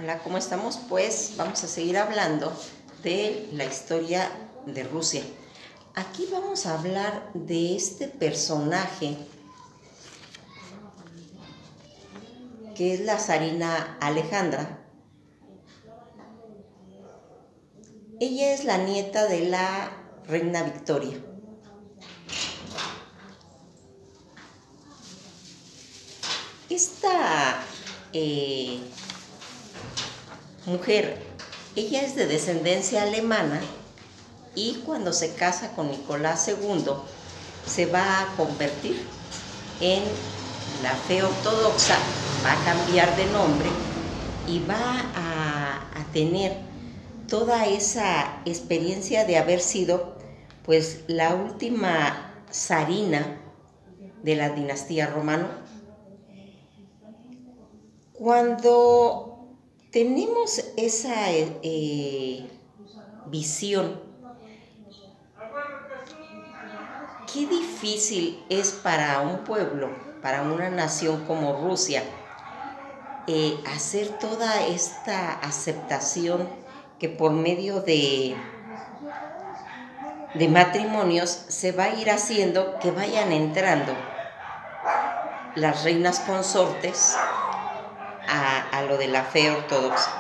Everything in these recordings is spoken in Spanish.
Hola, ¿cómo estamos? Pues vamos a seguir hablando de la historia de Rusia. Aquí vamos a hablar de este personaje que es la zarina Alejandra. Ella es la nieta de la reina Victoria. Esta mujer, ella es de descendencia alemana y cuando se casa con Nicolás II se va a convertir en la fe ortodoxa, va a cambiar de nombre y va a tener toda esa experiencia de haber sido pues la última zarina de la dinastía romana. Cuando tenemos esa visión, qué difícil es para un pueblo, para una nación como Rusia, hacer toda esta aceptación que por medio de matrimonios se va a ir haciendo que vayan entrando las reinas consortes a lo de la fe ortodoxa.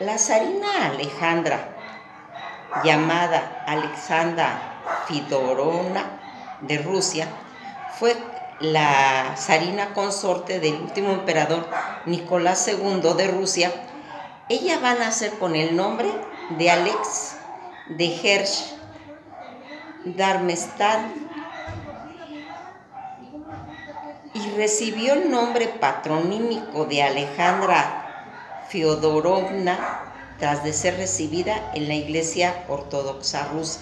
La zarina Alejandra, llamada Alexandra Fidorovna de Rusia, fue la zarina consorte del último emperador Nicolás II de Rusia. Ella va a nacer con el nombre de Alex de Hersch Darmstadt y recibió el nombre patronímico de Alejandra Fiodorovna tras de ser recibida en la Iglesia Ortodoxa rusa.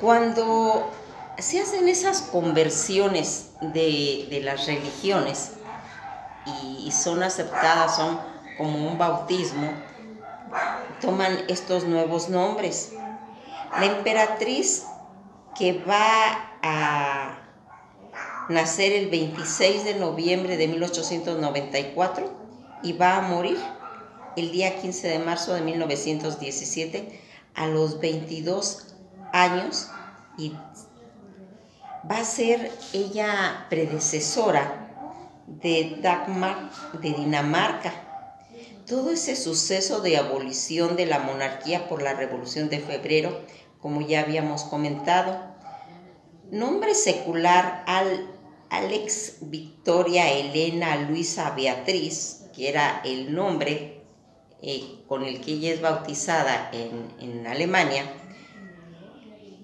Cuando se hacen esas conversiones de las religiones y son aceptadas, son como un bautismo, toman estos nuevos nombres. La emperatriz que va a nacer el 26 de noviembre de 1894 y va a morir el día 15 de marzo de 1917 a los 22 años, y va a ser ella predecesora de Dagmar de Dinamarca. Todo ese suceso de abolición de la monarquía por la Revolución de Febrero, como ya habíamos comentado. Nombre secular Alex Victoria Elena Luisa Beatriz, que era el nombre con el que ella es bautizada en Alemania.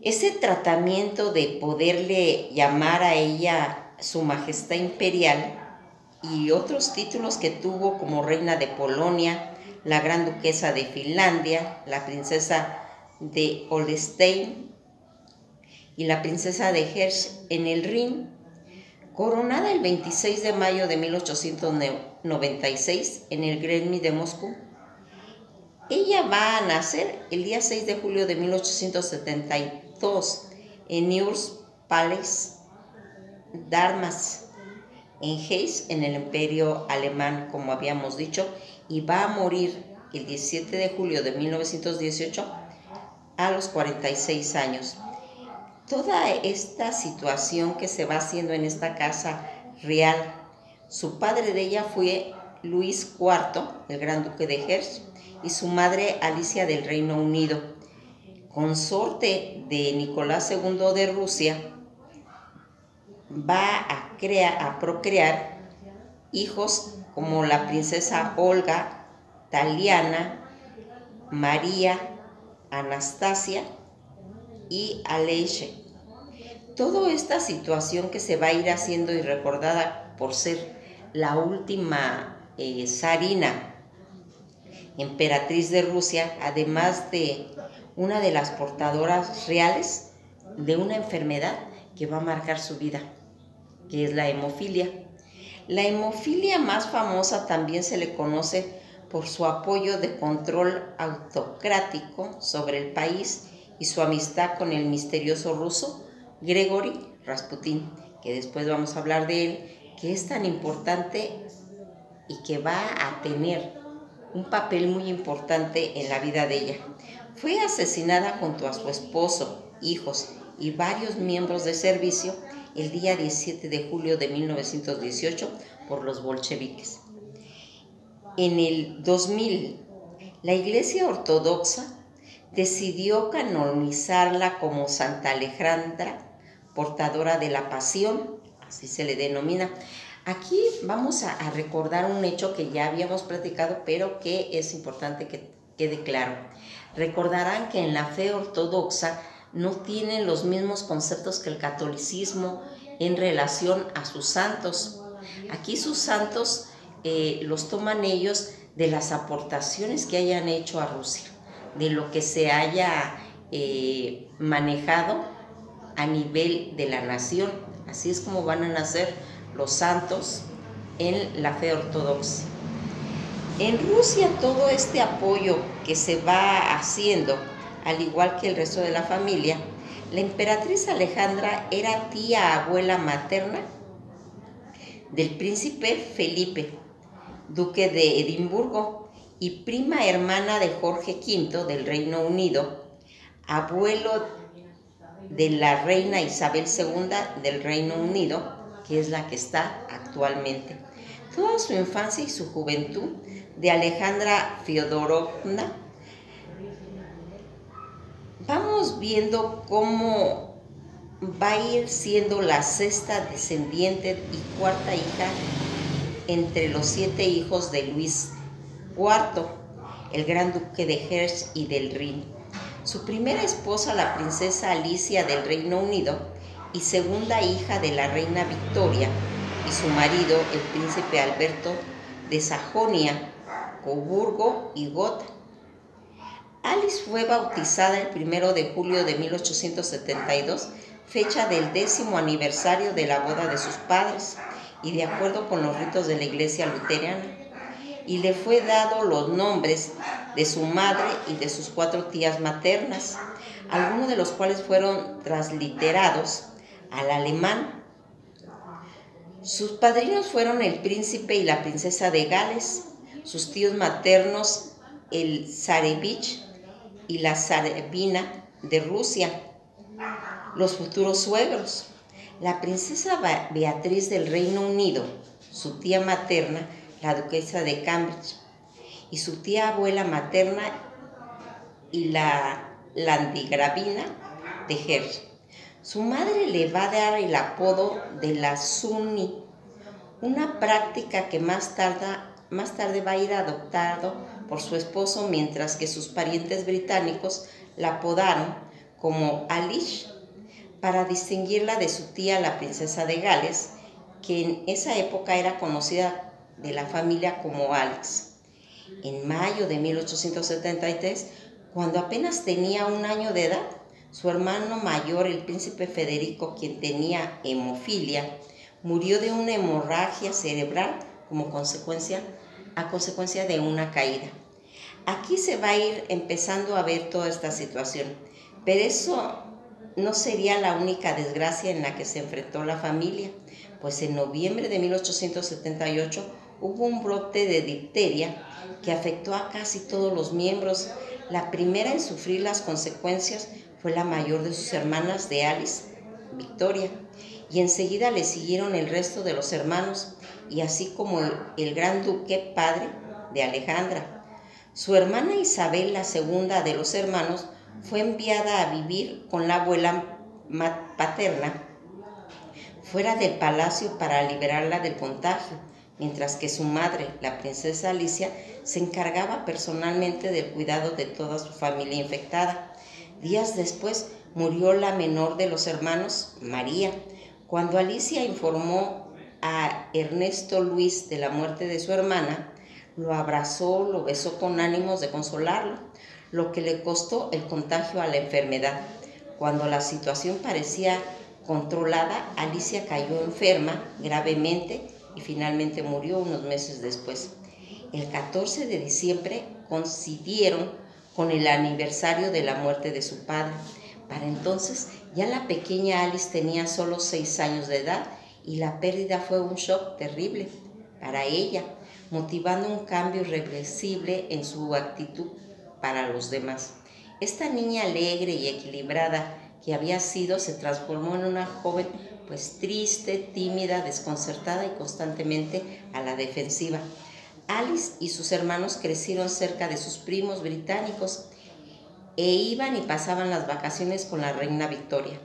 Ese tratamiento de poderle llamar a ella Su Majestad Imperial y otros títulos que tuvo como reina de Polonia, la gran duquesa de Finlandia, la princesa de Holstein y la princesa de Hersch en el Rin, coronada el 26 de mayo de 1896 en el Gremlin de Moscú. Ella va a nacer el día 6 de julio de 1872 en News Palace, Darmstadt, en Hesse, en el Imperio Alemán, como habíamos dicho, y va a morir el 17 de julio de 1918 a los 46 años. Toda esta situación que se va haciendo en esta casa real, su padre de ella fue Luis IV, el gran duque de Hersch, y su madre Alicia del Reino Unido, consorte de Nicolás II de Rusia. Va a procrear hijos como la princesa Olga, Taliana, María, Anastasia y Alexei. Toda esta situación que se va a ir haciendo y recordada por ser la última zarina emperatriz de Rusia, además de una de las portadoras reales de una enfermedad que va a marcar su vida, que es la hemofilia. La hemofilia más famosa también se le conoce por su apoyo de control autocrático sobre el país y su amistad con el misterioso ruso Grigori Rasputin, que después vamos a hablar de él, que es tan importante y que va a tener un papel muy importante en la vida de ella. Fue asesinada junto a su esposo, hijos y varios miembros de servicio el día 17 de julio de 1918 por los bolcheviques. En el 2000, la Iglesia Ortodoxa decidió canonizarla como Santa Alejandra, portadora de la Pasión, así se le denomina. Aquí vamos a recordar un hecho que ya habíamos platicado, pero que es importante que quede claro. Recordarán que en la fe ortodoxa no tienen los mismos conceptos que el catolicismo en relación a sus santos. Aquí sus santos los toman ellos de las aportaciones que hayan hecho a Rusia, de lo que se haya manejado a nivel de la nación. Así es como van a nacer los santos en la fe ortodoxa. En Rusia todo este apoyo que se va haciendo, al igual que el resto de la familia, la emperatriz Alejandra era tía abuela materna del príncipe Felipe, duque de Edimburgo, y prima hermana de Jorge V del Reino Unido, abuelo de la reina Isabel II del Reino Unido, que es la que está actualmente. Toda su infancia y su juventud de Alejandra Fyodorovna, vamos viendo cómo va a ir siendo la sexta descendiente y cuarta hija entre los 7 hijos de Luis IV, el gran duque de Hesse y del Rin. Su primera esposa, la princesa Alicia del Reino Unido, y segunda hija de la reina Victoria, y su marido, el príncipe Alberto de Sajonia, Coburgo y Gotha. Alice fue bautizada el 1 de julio de 1872, fecha del 10º aniversario de la boda de sus padres, y de acuerdo con los ritos de la iglesia luterana, y le fue dado los nombres de su madre y de sus 4 tías maternas, algunos de los cuales fueron transliterados al alemán. Sus padrinos fueron el príncipe y la princesa de Gales, sus tíos maternos el zarevich y la zarevina de Rusia, los futuros suegros, la princesa Beatriz del Reino Unido, su tía materna, la duquesa de Cambridge, y su tía abuela materna y la landgravina de Hesse. Su madre le va a dar el apodo de la Sunni, una práctica que más tarde va a ir adoptado por su esposo, mientras que sus parientes británicos la apodaron como Alice para distinguirla de su tía, la princesa de Gales, que en esa época era conocida de la familia como Alex. En mayo de 1873, cuando apenas tenía 1 año de edad, su hermano mayor, el príncipe Federico, quien tenía hemofilia, murió de una hemorragia cerebral a consecuencia de una caída. Aquí se va a ir empezando a ver toda esta situación, pero eso no sería la única desgracia en la que se enfrentó la familia, pues en noviembre de 1878 hubo un brote de difteria que afectó a casi todos los miembros. La primera en sufrir las consecuencias fue la mayor de sus hermanas de Alice, Victoria, y enseguida le siguieron el resto de los hermanos, y así como el gran duque padre de Alejandra. Su hermana Isabel, la segunda de los hermanos, fue enviada a vivir con la abuela paterna fuera del palacio para liberarla del contagio, mientras que su madre, la princesa Alicia, se encargaba personalmente del cuidado de toda su familia infectada. Días después murió la menor de los hermanos, María. Cuando Alicia informó a Ernesto Luis de la muerte de su hermana, lo abrazó, lo besó con ánimos de consolarlo, lo que le costó el contagio a la enfermedad. Cuando la situación parecía controlada, Alicia cayó enferma gravemente y finalmente murió unos meses después. El 14 de diciembre coincidieron con el aniversario de la muerte de su padre. Para entonces ya la pequeña Alice tenía solo 6 años de edad y la pérdida fue un shock terrible. para ella, motivando un cambio irreversible en su actitud para los demás. Esta niña alegre y equilibrada que había sido se transformó en una joven pues triste, tímida, desconcertada y constantemente a la defensiva. Alice y sus hermanos crecieron cerca de sus primos británicos e iban y pasaban las vacaciones con la reina Victoria.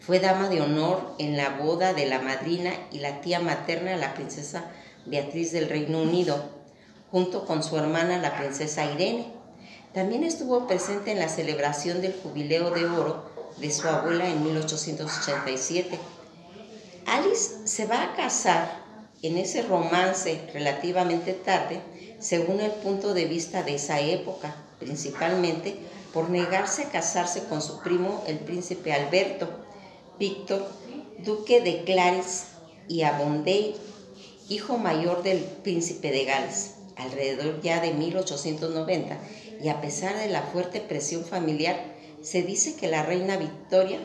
Fue dama de honor en la boda de la madrina y la tía materna, la princesa Beatriz del Reino Unido, junto con su hermana, la princesa Irene. También estuvo presente en la celebración del Jubileo de Oro de su abuela en 1887. Alice se va a casar en ese romance relativamente tarde, según el punto de vista de esa época, principalmente por negarse a casarse con su primo, el príncipe Alberto Víctor, duque de Clarence y Avondale, hijo mayor del príncipe de Gales, alrededor ya de 1890, y a pesar de la fuerte presión familiar, se dice que la reina Victoria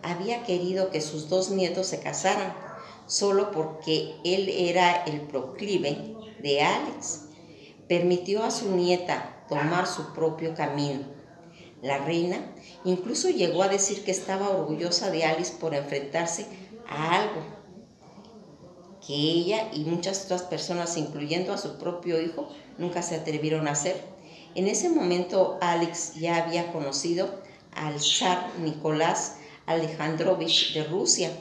había querido que sus dos nietos se casaran, solo porque él era el proclive de Alex. Permitió a su nieta tomar su propio camino. La reina incluso llegó a decir que estaba orgullosa de Alice por enfrentarse a algo que ella y muchas otras personas, incluyendo a su propio hijo, nunca se atrevieron a hacer. En ese momento Alex ya había conocido al zar Nicolás Alejandrovich de Rusia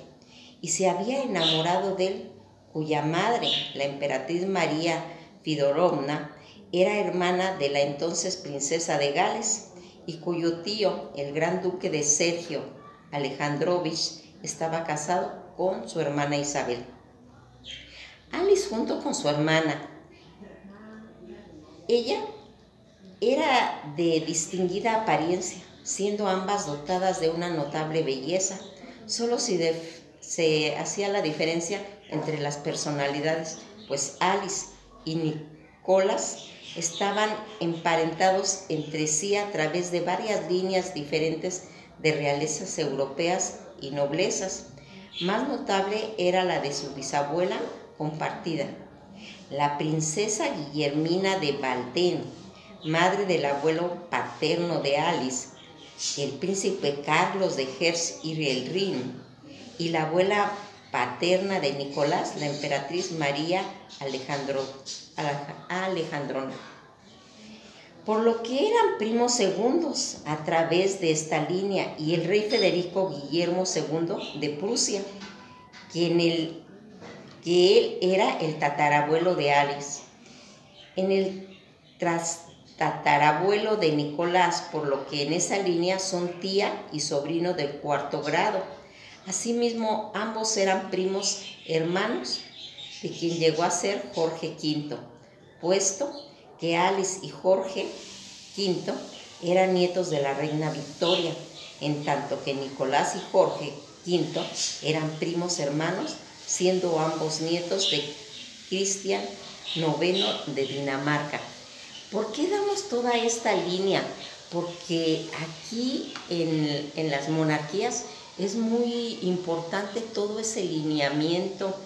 y se había enamorado de él, cuya madre, la emperatriz María Fidorovna, era hermana de la entonces princesa de Gales y cuyo tío, el gran duque de Sergio Alejandrovich, estaba casado con su hermana Isabel. Alice, junto con su hermana, ella era de distinguida apariencia, siendo ambas dotadas de una notable belleza. Solo se hacía la diferencia entre las personalidades, pues Alice y Nicolás estaban emparentados entre sí a través de varias líneas diferentes de realezas europeas y noblezas. Más notable era la de su bisabuela compartida, la princesa Guillermina de Baden, madre del abuelo paterno de Alice, el príncipe Carlos de Hesse y el Rin, y la abuela paterna de Nicolás, la emperatriz María Alejandrona, por lo que eran primos segundos a través de esta línea, y el rey Federico Guillermo II de Prusia, que él era el tatarabuelo de Alice, en el tatarabuelo de Nicolás, por lo que en esa línea son tía y sobrino del cuarto grado. Asimismo, ambos eran primos hermanos de quien llegó a ser Jorge V, puesto que Alice y Jorge V eran nietos de la reina Victoria, en tanto que Nicolás y Jorge V eran primos hermanos, siendo ambos nietos de Cristian IX de Dinamarca. ¿Por qué damos toda esta línea? Porque aquí en las monarquías es muy importante todo ese lineamiento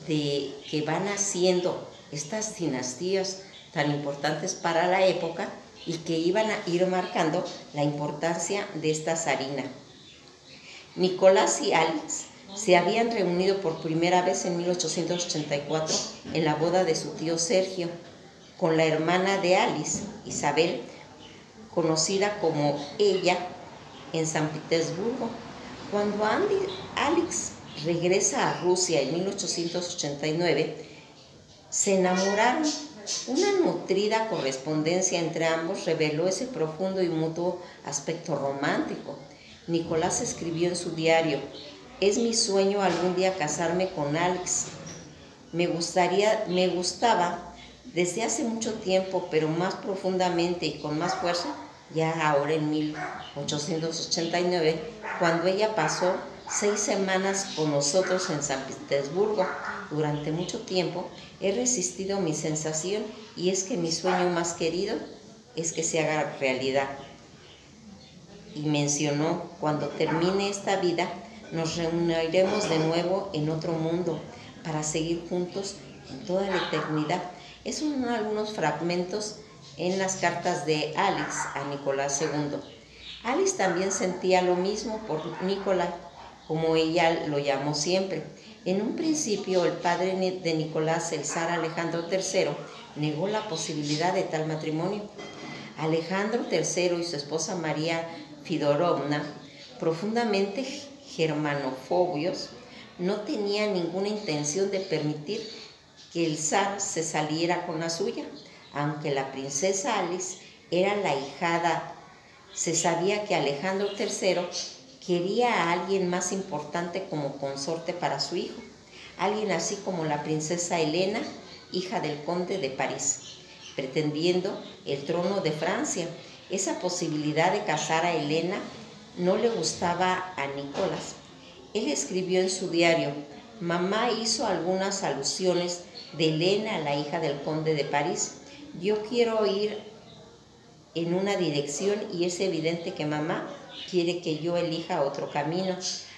que van haciendo estas dinastías tan importantes para la época y que iban a ir marcando la importancia de esta zarina. Nicolás y Alice se habían reunido por primera vez en 1884 en la boda de su tío Sergio, con la hermana de Alice, Isabel, conocida como ella, en San Petersburgo. Cuando Alex regresa a Rusia en 1889, se enamoraron. Una nutrida correspondencia entre ambos reveló ese profundo y mutuo aspecto romántico. Nicolás escribió en su diario: «Es mi sueño algún día casarme con Alex. Me gustaba desde hace mucho tiempo, pero más profundamente y con más fuerza, ya ahora en 1889, cuando ella pasó 6 semanas con nosotros en San Petersburgo. Durante mucho tiempo he resistido mi sensación, y es que mi sueño más querido es que se haga realidad». Y mencionó: «Cuando termine esta vida, nos reuniremos de nuevo en otro mundo para seguir juntos en toda la eternidad. Esos son algunos fragmentos en las cartas de Alix a Nicolás II. Alix también sentía lo mismo por Nicolás, como ella lo llamó siempre. En un principio, el padre de Nicolás, el zar Alejandro III, negó la posibilidad de tal matrimonio. Alejandro III y su esposa María Fidorovna, profundamente germanofobios, no tenían ninguna intención de permitir que el zar se saliera con la suya. Aunque la princesa Alice era la ahijada, se sabía que Alejandro III quería a alguien más importante como consorte para su hijo, alguien así como la princesa Elena, hija del conde de París, pretendiendo el trono de Francia. Esa posibilidad de casar a Elena no le gustaba a Nicolás. Él escribió en su diario: mamá hizo algunas alusiones de Elena, la hija del conde de París. Yo quiero ir en una dirección y es evidente que mamá quiere que yo elija otro camino.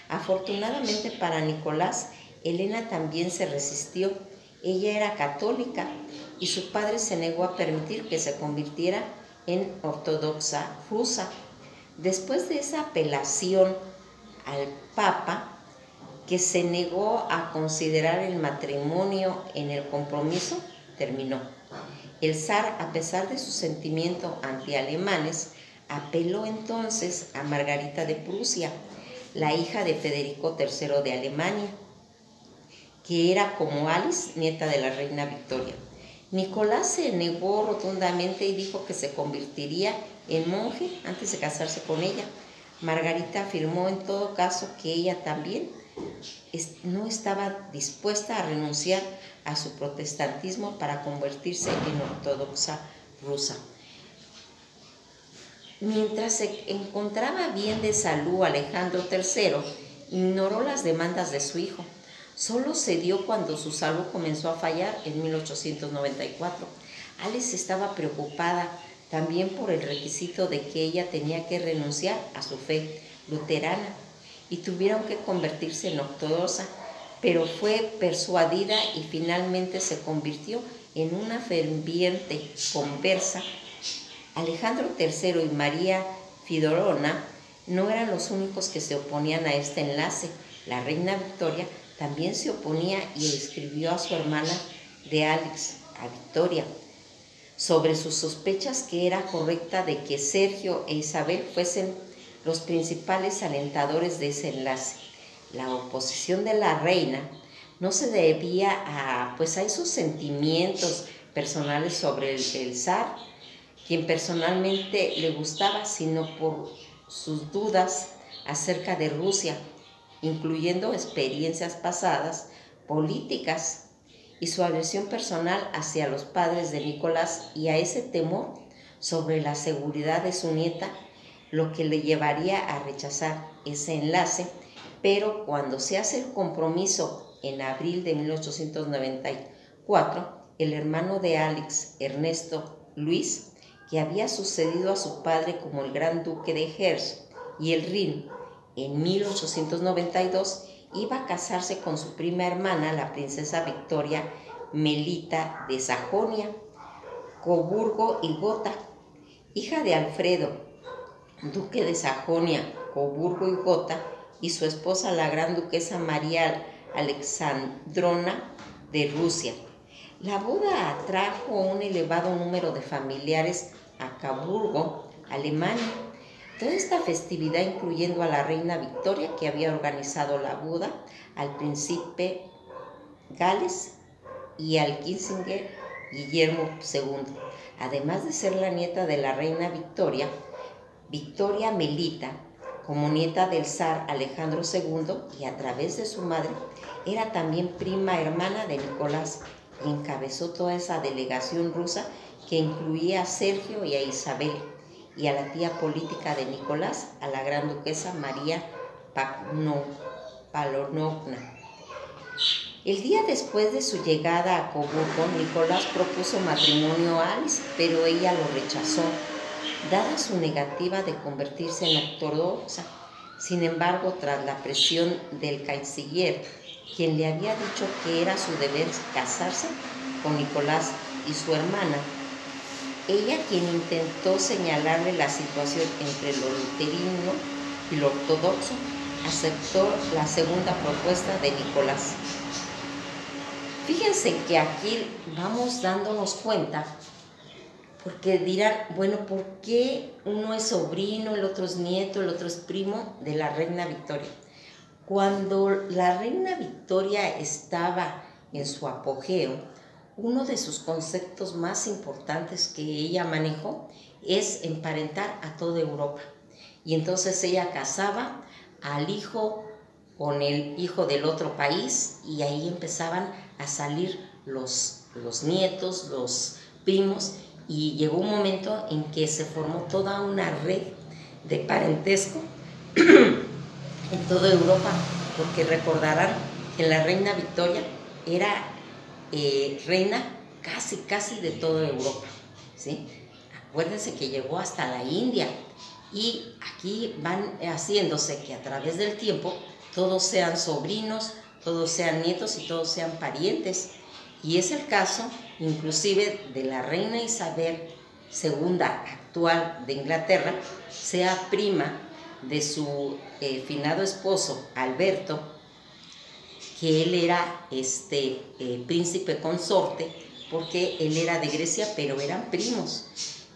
Afortunadamente para Nicolás, Elena también se resistió. Ella era católica y su padre se negó a permitir que se convirtiera en ortodoxa rusa. Después de esa apelación al Papa, que se negó a considerar el matrimonio en el compromiso, terminó. El zar, a pesar de su sentimiento anti-alemanes, apeló entonces a Margarita de Prusia, la hija de Federico III de Alemania, que era como Alice, nieta de la reina Victoria. Nicolás se negó rotundamente y dijo que se convertiría en monje antes de casarse con ella. Margarita afirmó en todo caso que ella también no estaba dispuesta a renunciar a su protestantismo para convertirse en ortodoxa rusa. Mientras se encontraba bien de salud, Alejandro III ignoró las demandas de su hijo. Solo cedió cuando su salud comenzó a fallar en 1894. Alice estaba preocupada también por el requisito de que ella tenía que renunciar a su fe luterana y tuvieron que convertirse en ortodoxa, pero fue persuadida y finalmente se convirtió en una ferviente conversa. Alejandro III y María Fidorovna no eran los únicos que se oponían a este enlace. La reina Victoria también se oponía y escribió a su hermana de Alix, a Victoria, sobre sus sospechas que era correcta de que Sergio e Isabel fuesen los principales alentadores de ese enlace. La oposición de la reina no se debía a esos sentimientos personales sobre el zar, quien personalmente le gustaba, sino por sus dudas acerca de Rusia, incluyendo experiencias pasadas, políticas y su aversión personal hacia los padres de Nicolás y a ese temor sobre la seguridad de su nieta, lo que le llevaría a rechazar ese enlace. Pero cuando se hace el compromiso en abril de 1894, el hermano de Alix, Ernesto Luis, que había sucedido a su padre como el gran duque de Hesse y el Rin en 1892, iba a casarse con su prima hermana, la princesa Victoria Melita de Sajonia, Coburgo y Gotha, hija de Alfredo, duque de Sajonia, Coburgo y Gotha, y su esposa, la gran duquesa María Alexandrona de Rusia. La boda atrajo un elevado número de familiares a Coburgo, Alemania. Toda esta festividad, incluyendo a la reina Victoria, que había organizado la boda, al príncipe Gales y al Kissinger Guillermo II. Además de ser la nieta de la reina Victoria, Victoria Melita, como nieta del zar Alejandro II y a través de su madre, era también prima hermana de Nicolás y encabezó toda esa delegación rusa que incluía a Sergio y a Isabel, y a la tía política de Nicolás, a la gran duquesa María Pavlovna. El día después de su llegada a Coburgo, Nicolás propuso matrimonio a Alice, pero ella lo rechazó, dada su negativa de convertirse en ortodoxa. Sin embargo, tras la presión del canciller quien le había dicho que era su deber casarse con Nicolás y su hermana. Ella, quien intentó señalarle la situación entre lo luterino y lo ortodoxo, aceptó la segunda propuesta de Nicolás. Fíjense que aquí vamos dándonos cuenta, porque dirán, bueno, ¿por qué uno es sobrino, el otro es nieto, el otro es primo de la reina Victoria? Cuando la reina Victoria estaba en su apogeo, uno de sus conceptos más importantes que ella manejó es emparentar a toda Europa. Y entonces ella casaba al hijo con el hijo del otro país, y ahí empezaban a salir los nietos, los primos, y llegó un momento en que se formó toda una red de parentesco en toda Europa, porque recordarán que la reina Victoria era reina casi de toda Europa, ¿sí? Acuérdense que llegó hasta la India, y aquí van haciéndose que a través del tiempo todos sean sobrinos, todos sean nietos y todos sean parientes. Y es el caso inclusive de la reina Isabel II actual de Inglaterra, sea prima de su finado esposo Alberto, que él era príncipe consorte, porque él era de Grecia, pero eran primos.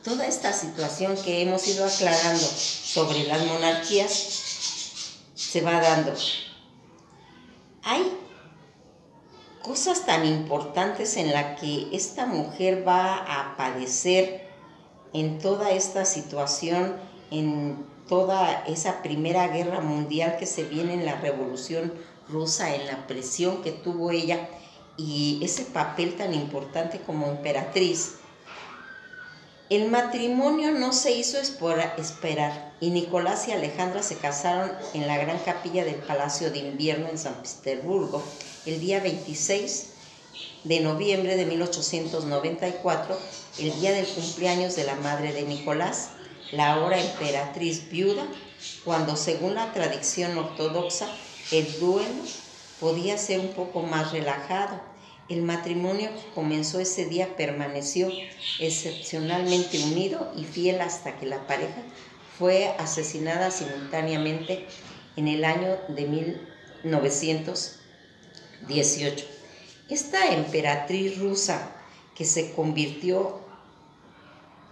Toda esta situación que hemos ido aclarando sobre las monarquías se va dando. Hay cosas tan importantes en las que esta mujer va a padecer en toda esta situación, en toda esa Primera Guerra Mundial que se viene en la Revolución Rusa, en la presión que tuvo ella y ese papel tan importante como emperatriz. El matrimonio no se hizo esperar, y Nicolás y Alejandra se casaron en la gran capilla del Palacio de Invierno en San Petersburgo el día 26 de noviembre de 1894, el día del cumpleaños de la madre de Nicolás, la ahora emperatriz viuda, cuando según la tradición ortodoxa el duelo podía ser un poco más relajado. El matrimonio que comenzó ese día permaneció excepcionalmente unido y fiel hasta que la pareja fue asesinada simultáneamente en el año de 1918. Esta emperatriz rusa, que se convirtió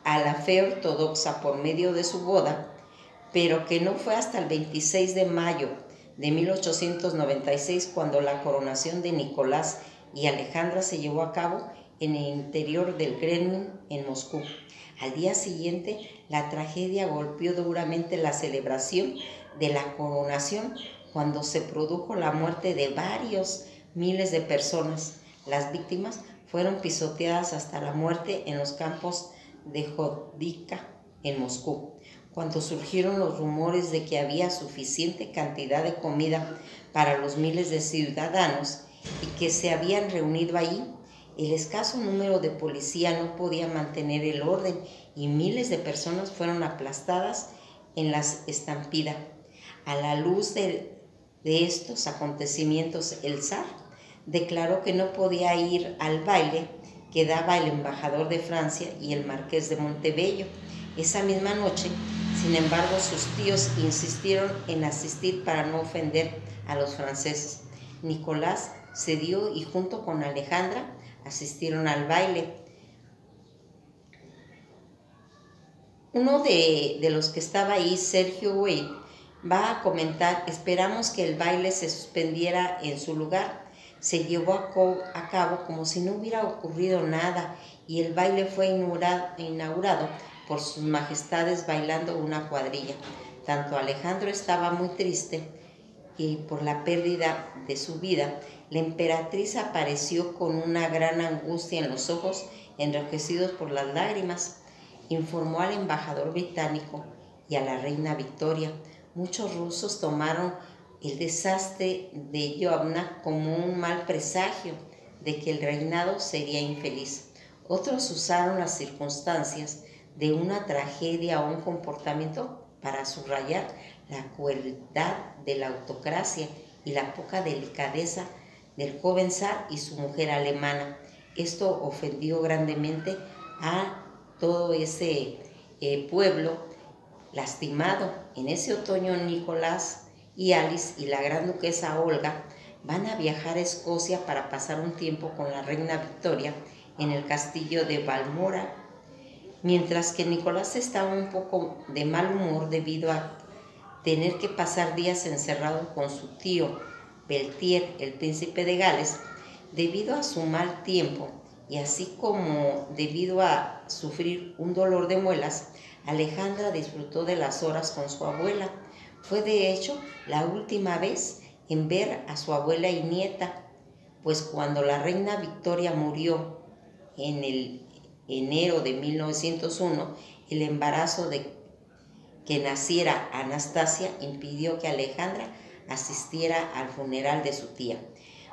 a la fe ortodoxa por medio de su boda, pero que no fue hasta el 26 de mayo de 1896 cuando la coronación de Nicolás y Alejandra se llevó a cabo en el interior del Kremlin en Moscú. Al día siguiente, la tragedia golpeó duramente la celebración de la coronación cuando se produjo la muerte de varios miles de personas. Las víctimas fueron pisoteadas hasta la muerte en los campos de Jodivka en Moscú. Cuando surgieron los rumores de que había suficiente cantidad de comida para los miles de ciudadanos y que se habían reunido ahí, el escaso número de policía no podía mantener el orden y miles de personas fueron aplastadas en la estampida. A la luz de estos acontecimientos, el zar declaró que no podía ir al baile que daba el embajador de Francia y el marqués de Montebello. Esa misma noche, sin embargo, sus tíos insistieron en asistir para no ofender a los franceses. Nicolás cedió y junto con Alejandra asistieron al baile. Uno de los que estaba ahí, Sergio Wade, va a comentar: esperamos que el baile se suspendiera en su lugar. Se llevó a cabo como si no hubiera ocurrido nada y el baile fue inaugurado por sus majestades bailando una cuadrilla. Tanto Alejandro estaba muy triste y por la pérdida de su vida, la emperatriz apareció con una gran angustia en los ojos, enrojecidos por las lágrimas. Informó al embajador británico y a la reina Victoria. Muchos rusos tomaron el desastre de Yovna como un mal presagio de que el reinado sería infeliz. Otros usaron las circunstancias de una tragedia o un comportamiento para subrayar la crueldad de la autocracia y la poca delicadeza del joven zar y su mujer alemana. Esto ofendió grandemente a todo ese pueblo lastimado. En ese otoño, Nicolás y Alice y la gran duquesa Olga van a viajar a Escocia para pasar un tiempo con la reina Victoria en el castillo de Balmoral. Mientras que Nicolás estaba un poco de mal humor debido a tener que pasar días encerrado con su tío Peltier, el príncipe de Gales, debido a su mal tiempo y así como debido a sufrir un dolor de muelas, Alejandra disfrutó de las horas con su abuela. Fue de hecho la última vez en ver a su abuela y nieta, pues cuando la reina Victoria murió en el enero de 1901, el embarazo de que naciera Anastasia impidió que Alejandra asistiera al funeral de su tía.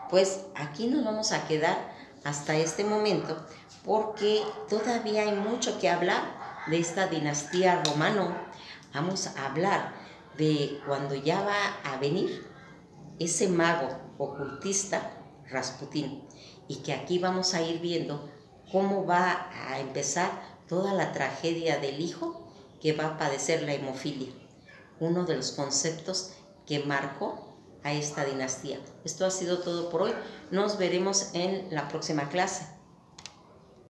Pues aquí nos vamos a quedar hasta este momento porque todavía hay mucho que hablar de esta dinastía romano. Vamos a hablar de cuando ya va a venir ese mago ocultista Rasputín, y que aquí vamos a ir viendo cómo va a empezar toda la tragedia del hijo que va a padecer la hemofilia, uno de los conceptos que marcó a esta dinastía. Esto ha sido todo por hoy. Nos veremos en la próxima clase.